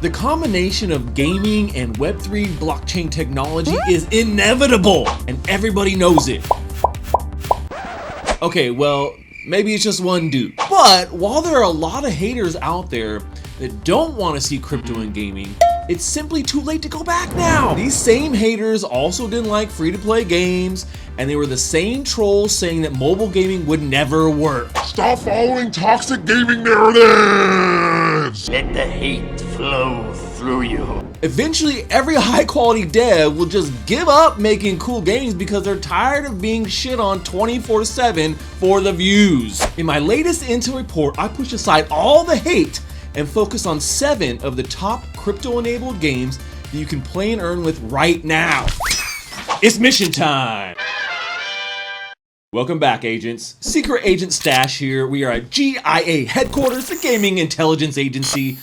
The combination of gaming and Web3 blockchain technology is inevitable, and everybody knows it. Okay, well, maybe it's just one dude. But while there are a lot of haters out there that don't want to see crypto in gaming, it's simply too late to go back now. These same haters also didn't like free-to-play games, and they were the same trolls saying that mobile gaming would never work. Stop following toxic gaming narratives! Let the hate flow through you. Eventually, every high-quality dev will just give up making cool games because they're tired of being shit on 24/7 for the views. In my latest Intel report, I push aside all the hate and focus on 7 of the top crypto-enabled games that you can play and earn with right now. It's mission time! Welcome back, agents. Secret Agent Stash here. We are at GIA headquarters, the gaming intelligence agency,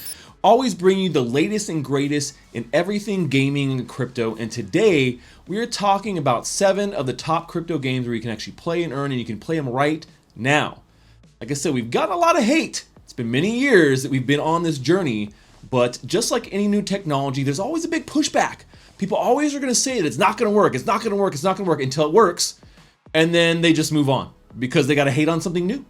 always bringing you the latest and greatest in everything gaming and crypto. And today we are talking about 7 of the top crypto games where you can actually play and earn, and you can play them right now. Like I said, we've gotten a lot of hate. It's been many years that we've been on this journey, but just like any new technology, there's always a big pushback. People always are going to say that it's not going to work, it's not going to work, it's not going to work until it works. And then they just move on because they got to hate on something new.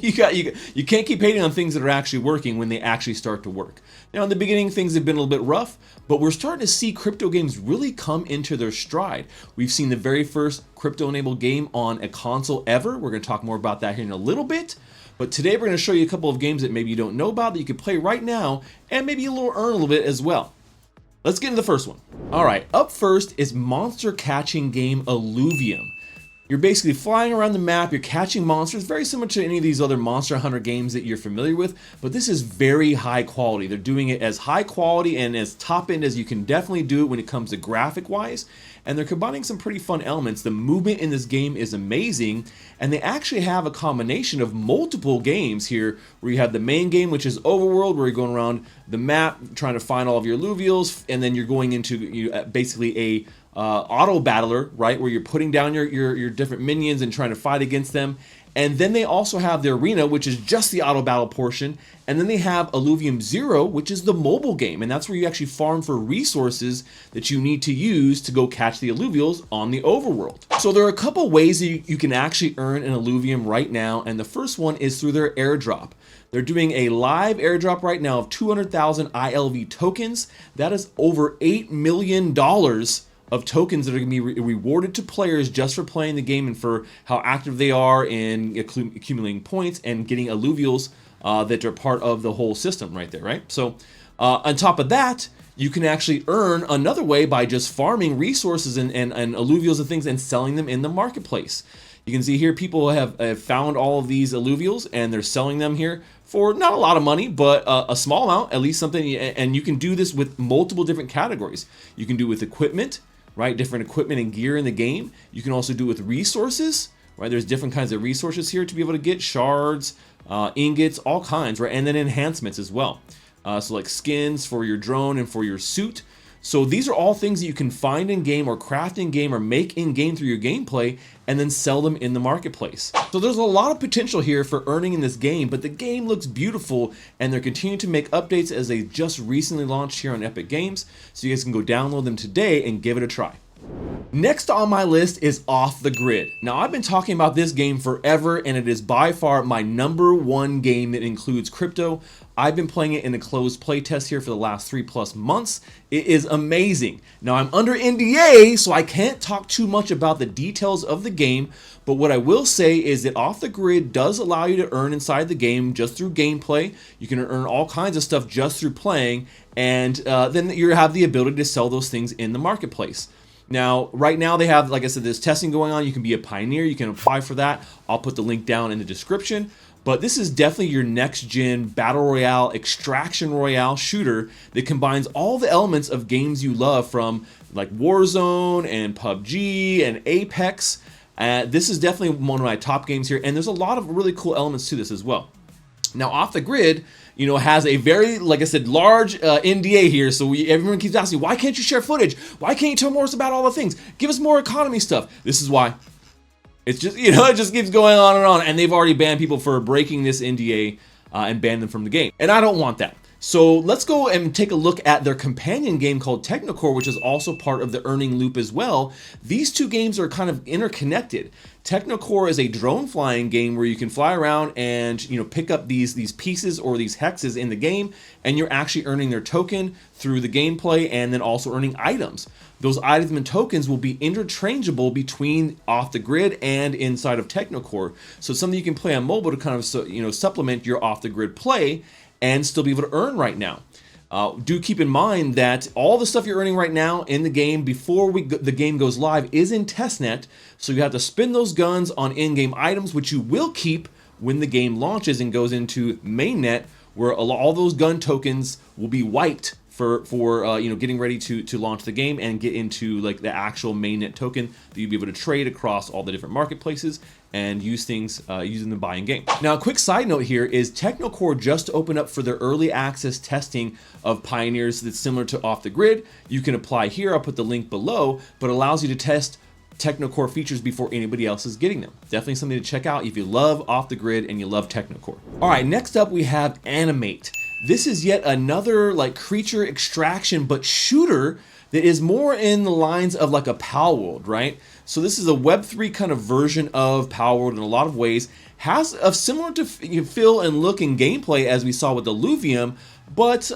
You can't keep hating on things that are actually working when they actually start to work. Now, in the beginning, things have been a little bit rough, but we're starting to see crypto games really come into their stride. We've seen the very first crypto-enabled game on a console ever. We're going to talk more about that here in a little bit. But today we're going to show you a couple of games that maybe you don't know about that you can play right now and maybe earn a little bit as well. Let's get into the first one. All right, up first is monster catching game ILLUVIUM. You're basically flying around the map, you're catching monsters, very similar to any of these other Monster Hunter games that you're familiar with, but this is very high quality. They're doing it as high quality and as top end as you can definitely do it when it comes to graphic wise, and they're combining some pretty fun elements. The movement in this game is amazing, and they actually have a combination of multiple games here where you have the main game, which is Overworld, where you're going around the map trying to find all of your alluvials, and then you're going into basically a auto battler, right, where you're putting down your different minions and trying to fight against them. And then they also have the arena, which is just the auto battle portion, and then they have ILLUVIUM 0, which is the mobile game, and that's where you actually farm for resources that you need to use to go catch the alluvials on the overworld. So there are a couple ways that you can actually earn an ILLUVIUM right now, and the first one is through their airdrop. They're doing a live airdrop right now of 200,000 ILV tokens. That is over $8 million of tokens that are going to be rewarded to players just for playing the game and for how active they are in accumulating points and getting alluvials that are part of the whole system right there, right? So on top of that, you can actually earn another way by just farming resources and alluvials and things and selling them in the marketplace. You can see here people have found all of these alluvials and they're selling them here for not a lot of money, but a small amount, at least something. And you can do this with multiple different categories. You can do it with equipment, right? Different equipment and gear in the game. You can also do it with resources, right? There's different kinds of resources here to be able to get shards, ingots, all kinds, right? And then enhancements as well. So like skins for your drone and for your suit. So these are all things that you can find in game or craft in game or make in game through your gameplay and then sell them in the marketplace. So there's a lot of potential here for earning in this game, but the game looks beautiful and they're continuing to make updates as they just recently launched here on Epic Games. So you guys can go download them today and give it a try. Next on my list is Off the Grid. Now I've been talking about this game forever and it is by far my #1 game that includes crypto. I've been playing it in a closed playtest here for the last 3+ months. It is amazing. Now I'm under NDA, so I can't talk too much about the details of the game, but what I will say is that Off the Grid does allow you to earn inside the game just through gameplay. You can earn all kinds of stuff just through playing, and then you have the ability to sell those things in the marketplace. Now, right now they have, like I said, there's testing going on. You can be a pioneer. You can apply for that. I'll put the link down in the description. But this is definitely your next-gen Battle Royale, Extraction Royale shooter that combines all the elements of games you love from like Warzone and PUBG and Apex. This is definitely one of my top games here. And there's a lot of really cool elements to this as well. Now, Off the Grid, you know, has a very, like I said, large NDA here. So everyone keeps asking, why can't you share footage? Why can't you tell more about all the things? Give us more economy stuff. This is why. It's just, you know, it just keeps going on. And they've already banned people for breaking this NDA and banned them from the game. And I don't want that. So let's go and take a look at their companion game called TECHNOCORE, which is also part of the earning loop as well. These two games are kind of interconnected. TECHNOCORE is a drone flying game where you can fly around and pick up these pieces or these hexes in the game, and you're actually earning their token through the gameplay and then also earning items. Those items and tokens will be interchangeable between off the grid and inside of TECHNOCORE. So it's something you can play on mobile to kind of supplement your off the grid play and still be able to earn right now. Do keep in mind that all the stuff you're earning right now in the game before the game goes live is in testnet, so you have to spend those guns on in-game items, which you will keep when the game launches and goes into mainnet, where all those gun tokens will be wiped for getting ready to launch the game and get into like the actual mainnet token that you'll be able to trade across all the different marketplaces and use things using the buy in game. Now, a quick side note here is TECHNOCORE just opened up for their early access testing of Pioneers that's similar to Off the Grid. You can apply here, I'll put the link below, but allows you to test TECHNOCORE features before anybody else is getting them. Definitely something to check out if you love Off the Grid and you love TECHNOCORE. All right, next up we have ANEEMATE. This is yet another like creature extraction but shooter that is more in the lines of like a Palworld, right? So this is a Web3 kind of version of Palworld in a lot of ways. Has a similar to feel and look and gameplay as we saw with ILLUVIUM, but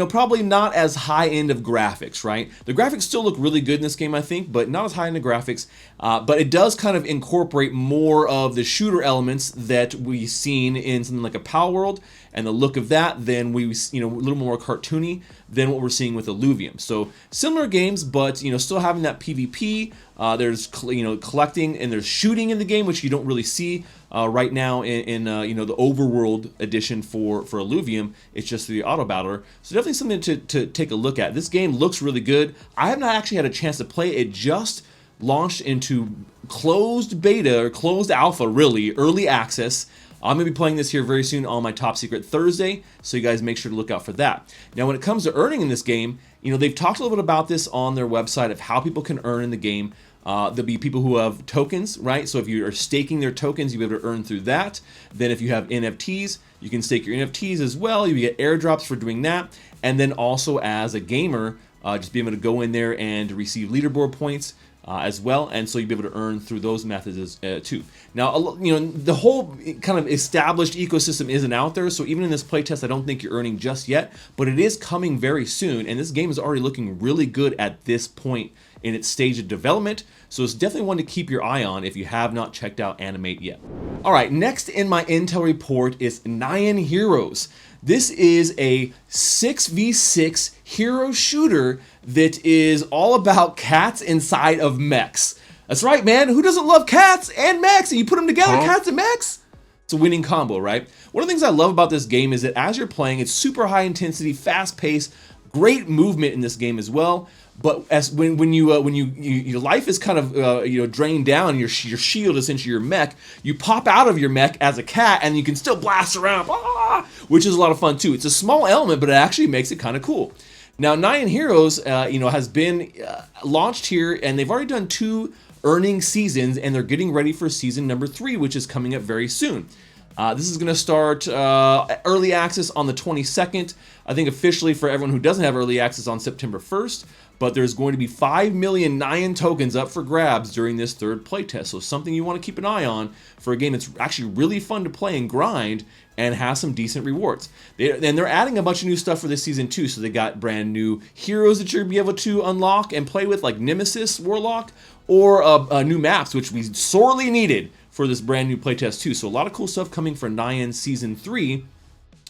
probably not as high end of graphics, right? The graphics still look really good in this game, I think, but not as high end of graphics. But it does kind of incorporate more of the shooter elements that we've seen in something like a Palworld, and the look of that than a little more cartoony than what we're seeing with ILLUVIUM. So similar games, but still having that PvP. There's collecting and there's shooting in the game, which you don't really see right now in the overworld edition for ILLUVIUM. It's just the auto battler. So definitely something to take a look at. This game looks really good. I have not actually had a chance to play it. It just launched into closed beta or closed alpha, really early access. I'm going to be playing this here very soon on my Top Secret Thursday, so you guys make sure to look out for that. Now, when it comes to earning in this game, they've talked a little bit about this on their website of how people can earn in the game. There'll be people who have tokens, right? So if you are staking their tokens, you'll be able to earn through that. Then if you have NFTs, you can stake your NFTs as well. You get airdrops for doing that. And then also as a gamer, just be able to go in there and receive leaderboard points as well, and so you'll be able to earn through those methods too. Now, the whole kind of established ecosystem isn't out there, so even in this playtest, I don't think you're earning just yet, but it is coming very soon, and this game is already looking really good at this point in its stage of development, so it's definitely one to keep your eye on if you have not checked out ANEEMATE yet. All right, next in my intel report is NYAN Heroes. This is a 6v6 hero shooter that is all about cats inside of mechs. That's right, man. Who doesn't love cats and mechs? And you put them together, cats and mechs? It's a winning combo, right? One of the things I love about this game is that as you're playing, it's super high intensity, fast paced, great movement in this game as well. But as when your life is kind of drained down, your shield is essentially your mech. You pop out of your mech as a cat, and you can still blast around, which is a lot of fun too. It's a small element, but it actually makes it kind of cool. Now, NYAN Heroes, has been launched here, and they've already done 2 earning seasons, and they're getting ready for season number 3, which is coming up very soon. This is going to start early access on the 22nd. I think officially for everyone who doesn't have early access on September 1st. But there's going to be 5 million NYAN tokens up for grabs during this 3rd playtest. So something you want to keep an eye on for a game that's actually really fun to play and grind and has some decent rewards. And they're adding a bunch of new stuff for this season too. So they got brand new heroes that you're going to be able to unlock and play with, like Nemesis Warlock, or new maps, which we sorely needed for this brand new playtest too. So a lot of cool stuff coming for NYAN Season 3.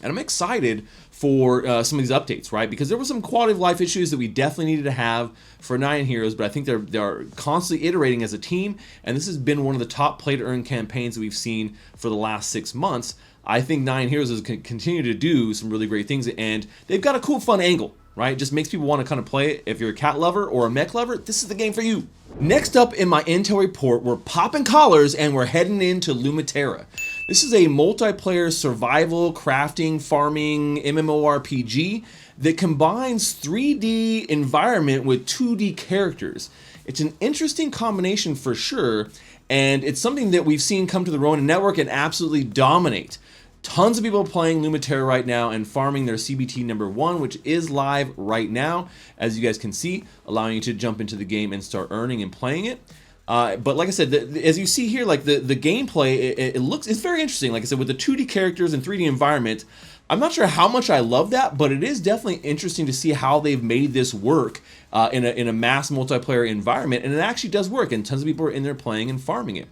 And I'm excited for some of these updates, right? Because there were some quality of life issues that we definitely needed to have for NYAN Heroes, but I think they're constantly iterating as a team, and this has been one of the top play-to-earn campaigns that we've seen for the last 6 months. I think NYAN Heroes is going to continue to do some really great things, and they've got a cool, fun angle, right? It just makes people want to kind of play it. If you're a cat lover or a mech lover, this is the game for you. Next up in my intel report, we're popping collars and we're heading into LUMITERRA. This is a multiplayer survival, crafting, farming, MMORPG that combines 3D environment with 2D characters. It's an interesting combination for sure, and it's something that we've seen come to the Ronin Network and absolutely dominate. Tons of people playing LUMITERRA right now and farming their CBT number 1, which is live right now, as you guys can see, allowing you to jump into the game and start earning and playing it. But like I said, as you see here, like the gameplay, it's very interesting. Like I said, with the 2D characters and 3D environment, I'm not sure how much I love that, but it is definitely interesting to see how they've made this work in a mass multiplayer environment, and it actually does work, and tons of people are in there playing and farming it.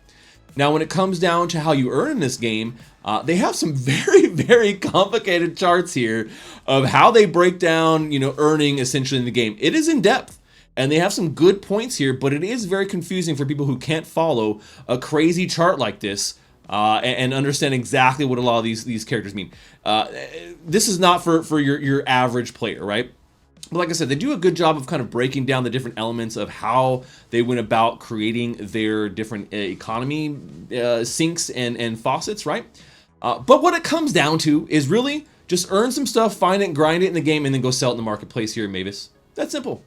Now, when it comes down to how you earn in this game, they have some very, very complicated charts here of how they break down, earning essentially in the game. It is in depth, and they have some good points here, but it is very confusing for people who can't follow a crazy chart like this and understand exactly what a lot of these characters mean. This is not for your average player, right? But like I said, they do a good job of kind of breaking down the different elements of how they went about creating their different economy sinks and faucets, right? But what it comes down to is really just earn some stuff, find it, grind it in the game, and then go sell it in the marketplace here at Mavis. That's simple,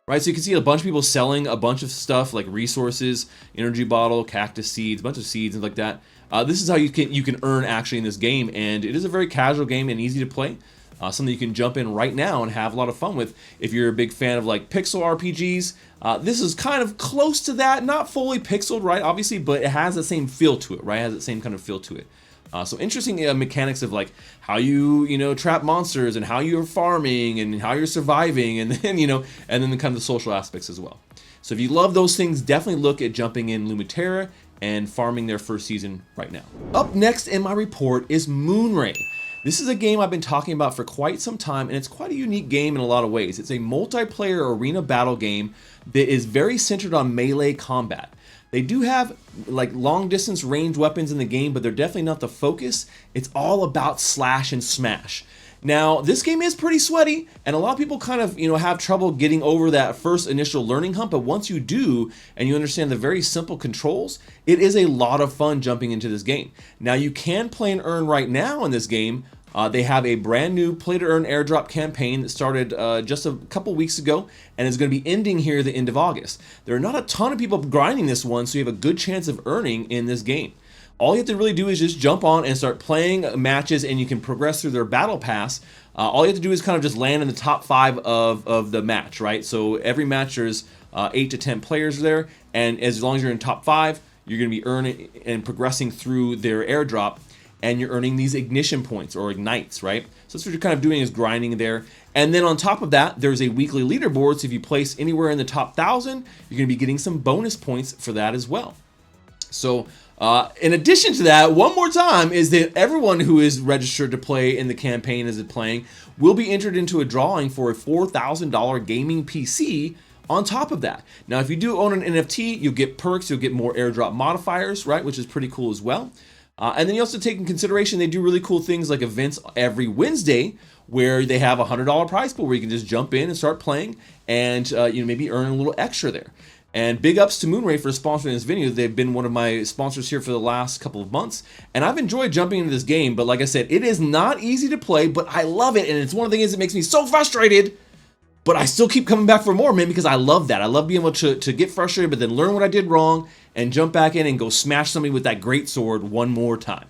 right? So you can see a bunch of people selling a bunch of stuff like resources, energy bottle, cactus seeds, a bunch of seeds and like that. This is how you can earn actually in this game, and it is a very casual game and easy to play. Something you can jump in right now and have a lot of fun with. If you're a big fan of like pixel RPGs, this is kind of close to that, not fully pixeled, right, obviously, but it has the same feel to it, right? It has the same kind of feel to it. So interesting mechanics of like how you trap monsters and how you're farming and how you're surviving, and then and then the kind of the social aspects as well. So if you love those things, definitely look at jumping in LUMITERRA and farming their first season right now. Up next in my report is MOONRAY. This is a game I've been talking about for quite some time, and it's quite a unique game in a lot of ways. It's a multiplayer arena battle game that is very centered on melee combat. They do have like long distance range weapons in the game, but they're definitely not the focus. It's all about slash and smash. Now, this game is pretty sweaty, and a lot of people kind of, have trouble getting over that first initial learning hump, but once you do, and you understand the very simple controls, it is a lot of fun jumping into this game. Now, you can play and earn right now in this game. They have a brand new play to earn airdrop campaign that started just a couple weeks ago, and is going to be ending here at the end of August. There are not a ton of people grinding this one, so you have a good chance of earning in this game. All you have to really do is just jump on and start playing matches, and you can progress through their battle pass. All you have to do is kind of just land in the top 5 of the match, right? So every match there's 8 to 10 players there, and as long as you're in top 5, you're going to be earning and progressing through their airdrop, and you're earning these ignition points or ignites, right? So that's what you're kind of doing, is grinding there. And then on top of that, there's a weekly leaderboard, so if you place anywhere in the top 1,000, you're going to be getting some bonus points for that as well. So in addition to that, one more time, is that everyone who is registered to play in the campaign as it playing will be entered into a drawing for a $4,000 gaming PC on top of that. Now, if you do own an NFT, you'll get perks, you'll get more airdrop modifiers, right, which is pretty cool as well. And then you also take in consideration, they do really cool things like events every Wednesday where they have a $100 prize pool where you can just jump in and start playing and maybe earn a little extra there. And big ups to MOONRAY for sponsoring this video. They've been one of my sponsors here for the last couple of months, and I've enjoyed jumping into this game. But like I said, it is not easy to play, but I love it, and it's one of the things that makes me so frustrated. But I still keep coming back for more, man, because I love that. I love being able to get frustrated, but then learn what I did wrong and jump back in and go smash somebody with that great sword one more time.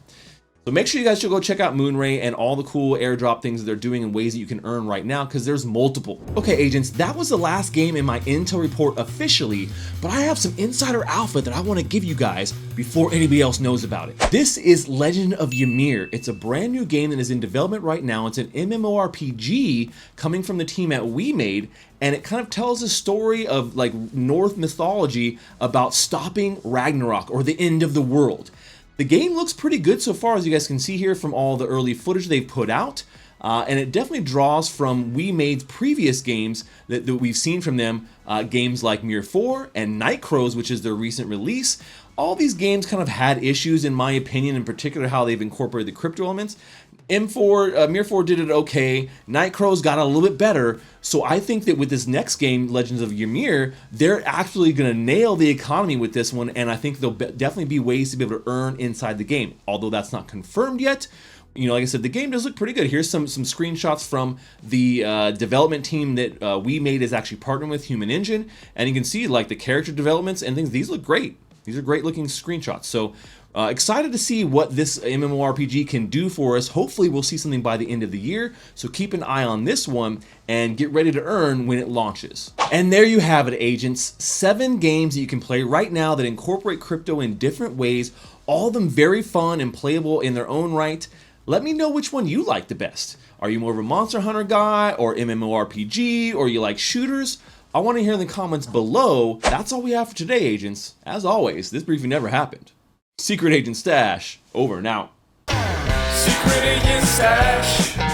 So make sure you guys should go check out MOONRAY and all the cool airdrop things that they're doing and ways that you can earn right now, because there's multiple. Okay, agents, that was the last game in my intel report officially, but I have some insider alpha that I want to give you guys before anybody else knows about it. This is Legend of Ymir. It's a brand new game that is in development right now. It's an MMORPG coming from the team at WeMade, and it kind of tells a story of like Norse mythology about stopping Ragnarok, or the end of the world. The game looks pretty good so far, as you guys can see here from all the early footage they've put out, and it definitely draws from WeMade's previous games that we've seen from them, games like Mir 4 and Night Crows, which is their recent release. All these games kind of had issues, in my opinion, in particular how they've incorporated the crypto elements. Mir 4 did it okay. Night Crows got a little bit better. So I think that with this next game, Legends of Ymir, they're actually going to nail the economy with this one, and I think there'll definitely be ways to be able to earn inside the game. Although that's not confirmed yet. Like I said, the game does look pretty good. Here's some screenshots from the development team that WeMade is actually partnering with, Human Engine, and you can see like the character developments and things. These look great. These are great looking screenshots. So Excited to see what this MMORPG can do for us. Hopefully we'll see something by the end of the year, so keep an eye on this one and get ready to earn when it launches. And there you have it, agents. 7 games that you can play right now that incorporate crypto in different ways, all of them very fun and playable in their own right. Let me know which one you like the best. Are you more of a Monster Hunter guy, or MMORPG, or you like shooters? I want to hear in the comments below. That's all we have for today, agents. As always, this briefing never happened. Secret Agent Stash, over and out. Secret Agent Stash.